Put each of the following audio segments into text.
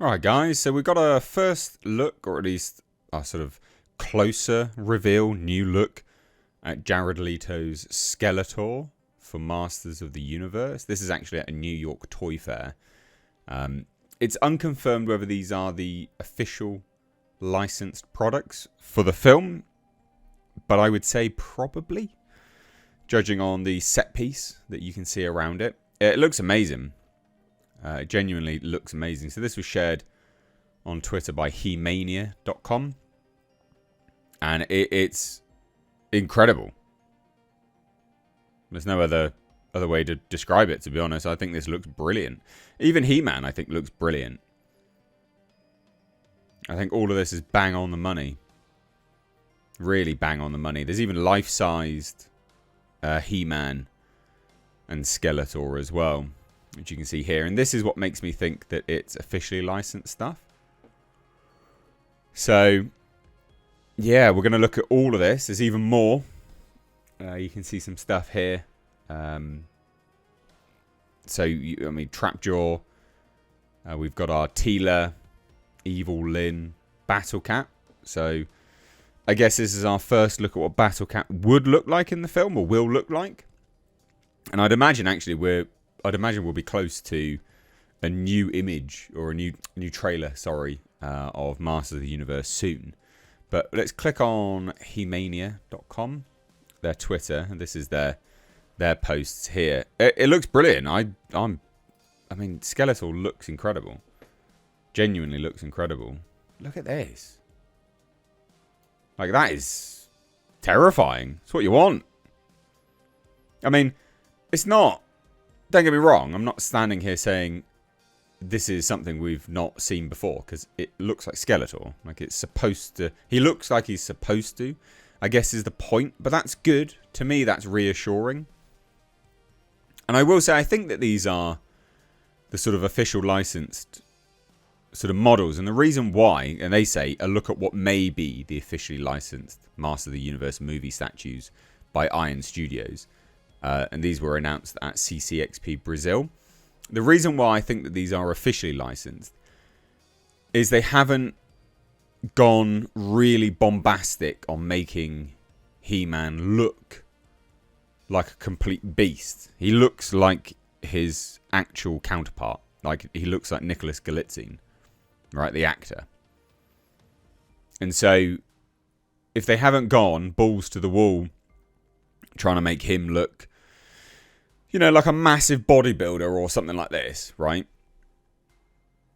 Alright guys, so we've got a first look, or at least a sort of closer reveal, new look at Jared Leto's Skeletor for Masters of the Universe. This is actually at a New York toy fair. It's unconfirmed whether these are the official licensed products for the film, but I would say probably, judging on the set piece that you can see around it. It looks amazing. It genuinely looks amazing. So this was shared on Twitter by Hemania.com. And it's incredible. There's no other way to describe it, to be honest. I think this looks brilliant. Even He-Man, I think, looks brilliant. I think all of this is bang on the money. Really bang on the money. There's even life-sized He-Man and Skeletor as well, which you can see here. And this is what makes me think that it's officially licensed stuff. So, yeah, we're going to look at all of this. There's even more. You can see some stuff here. Trapjaw. We've got our Teela, Evil Lyn, Battle Cat. So, I guess this is our first look at what Battle Cat would look like in the film, or will look like. And I'd imagine, actually, we'll be close to a new image, or a new trailer, of Masters of the Universe soon. But let's click on Hemania.com, their Twitter, and this is their posts here. It looks brilliant. I mean, Skeletor looks incredible. Genuinely looks incredible. Look at this. Like, that is terrifying. It's what you want. I mean, it's not. Don't get me wrong. I'm not standing here saying this is something we've not seen before, because it looks like Skeletor. Like, it's supposed to. He looks like he's supposed to, I guess, is the point. But that's good. To me, that's reassuring. And I will say, I think that these are the sort of official licensed sort of models. And the reason why, and they say, a look at what may be the officially licensed Master of the Universe movie statues by Iron Studios. And these were announced at CCXP Brazil. The reason why I think that these are officially licensed is they haven't gone really bombastic on making He-Man look like a complete beast. He looks like his actual counterpart. Like, he looks like Nicholas Galitzine, right, the actor. And so, if they haven't gone balls to the wall trying to make him look, you know, like a massive bodybuilder or something like this, right?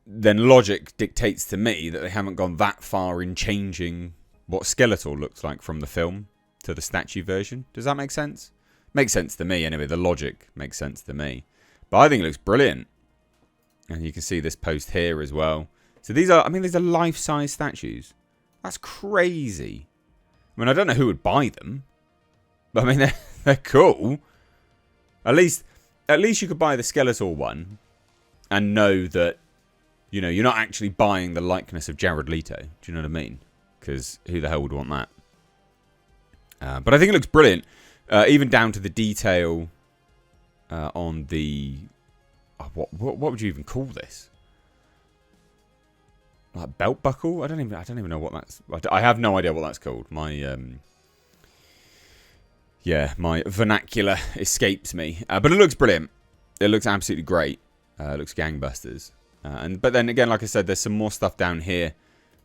Then logic dictates to me that they haven't gone that far in changing what Skeletor looks like from the film to the statue version. Does that make sense? Makes sense to me anyway. The logic makes sense to me. But I think it looks brilliant. And you can see this post here as well. So these are life-size statues. That's crazy. I mean, I don't know who would buy them. But I mean, they're cool. At least you could buy the Skeletor one and know that, you know, you're not actually buying the likeness of Jared Leto. Do you know what I mean? Because who the hell would want that? But I think it looks brilliant. Even down to the detail on the... what would you even call this? Like belt buckle? I don't even know what that's... I have no idea what that's called. My vernacular escapes me. But it looks brilliant. It looks absolutely great. It looks gangbusters. But then again, like I said, there's some more stuff down here,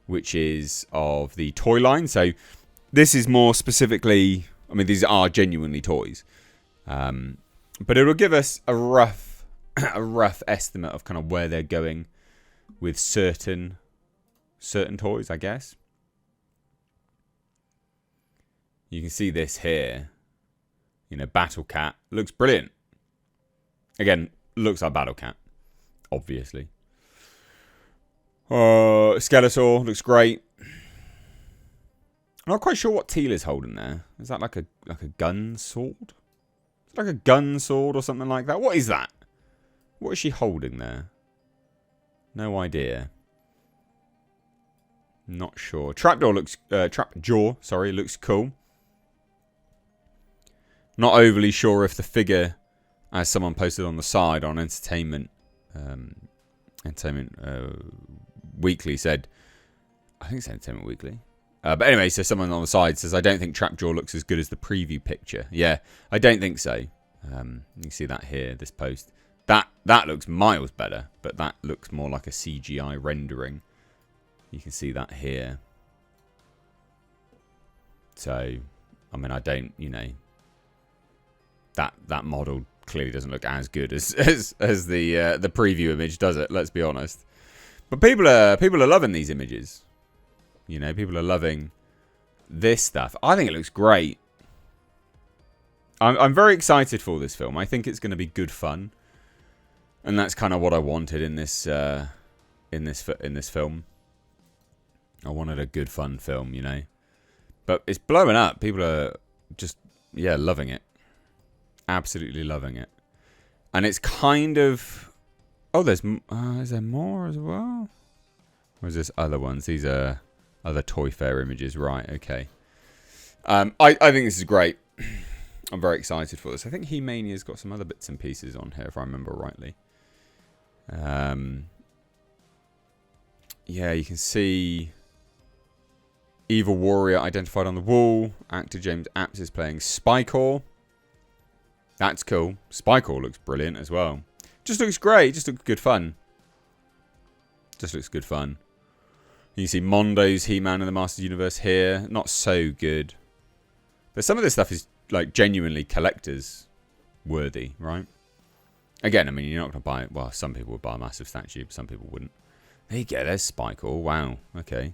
which is of the toy line. So this is more specifically... I mean, these are genuinely toys. But it will give us a rough estimate of kind of where they're going with certain toys, I guess. You can see this here. You know, Battle Cat looks brilliant. Again, looks like Battle Cat, obviously. Skeletor looks great. I'm not quite sure what Teela's holding there. Is that like a gun sword? Is it like a gun sword or something like that? What is that? What is she holding there? No idea. Not sure. Trapjaw looks cool. Not overly sure if the figure, as someone posted on the side on entertainment Weekly said, I think it's Entertainment Weekly. But anyway, so someone on the side says, I don't think Trapjaw looks as good as the preview picture. Yeah, I don't think so. You can see that here, this post. That looks miles better, but that looks more like a CGI rendering. You can see that here. So, I mean, I don't, you know, that model clearly doesn't look as good as the preview image, does it? Let's be honest. But people are loving these images. You know, people are loving this stuff. I think it looks great. I'm very excited for this film. I think it's going to be good fun, and that's kind of what I wanted in this film. I wanted a good fun film, you know. But it's blowing up. People are just loving it, absolutely loving it, and it's kind of is there more as well? Or is this other ones? These are other Toy Fair images, right? Okay. I think this is great. I'm very excited for this. I think He-Mania's got some other bits and pieces on here, if I remember rightly. Yeah, you can see Evil Warrior identified on the wall. Actor James Apps is playing Spikor. That's cool. Spikor looks brilliant as well. Just looks great. Just looks good fun. Just looks good fun. You can see Mondo's He-Man in the Masters Universe here. Not so good. But some of this stuff is like genuinely collectors worthy, right? Again, I mean, you're not going to buy it. Well, some people would buy a massive statue, but some people wouldn't. There you go. There's Spikor. Wow. Okay.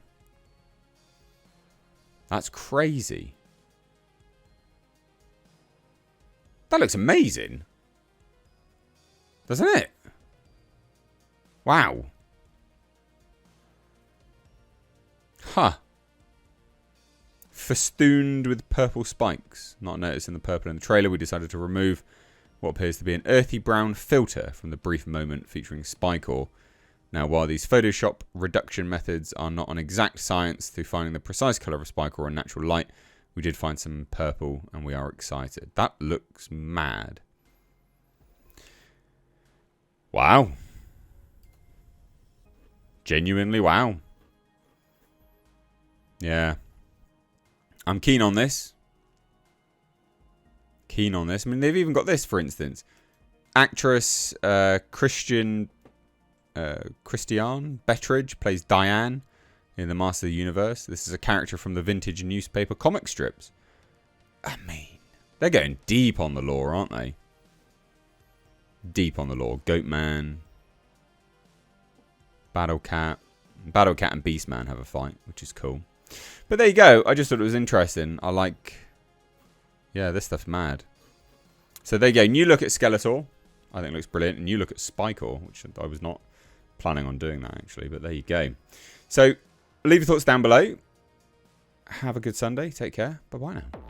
That's crazy. That looks amazing. Doesn't it? Wow. Huh. Festooned with purple spikes. Not noticing the purple in the trailer, we decided to remove what appears to be an earthy brown filter from the brief moment featuring Spikor. Now, while these Photoshop reduction methods are not an exact science to finding the precise colour of Spikor in natural light, we did find some purple and we are excited. That looks mad. Wow. Genuinely wow. Yeah. I'm keen on this. Keen on this. I mean, they've even got this, for instance. Actress Christian Betteridge plays Diane in the Master of the Universe. This is a character from the vintage newspaper comic strips. I mean, they're going deep on the lore, aren't they? Deep on the lore. Goatman. Battle Cat and Beastman have a fight, which is cool. But there you go. I just thought it was interesting. I like... Yeah, this stuff's mad. So there you go. New look at Skeletor. I think it looks brilliant. And new look at Spikor, which I was not planning on doing that, actually. But there you go. So leave your thoughts down below. Have a good Sunday. Take care. Bye-bye now.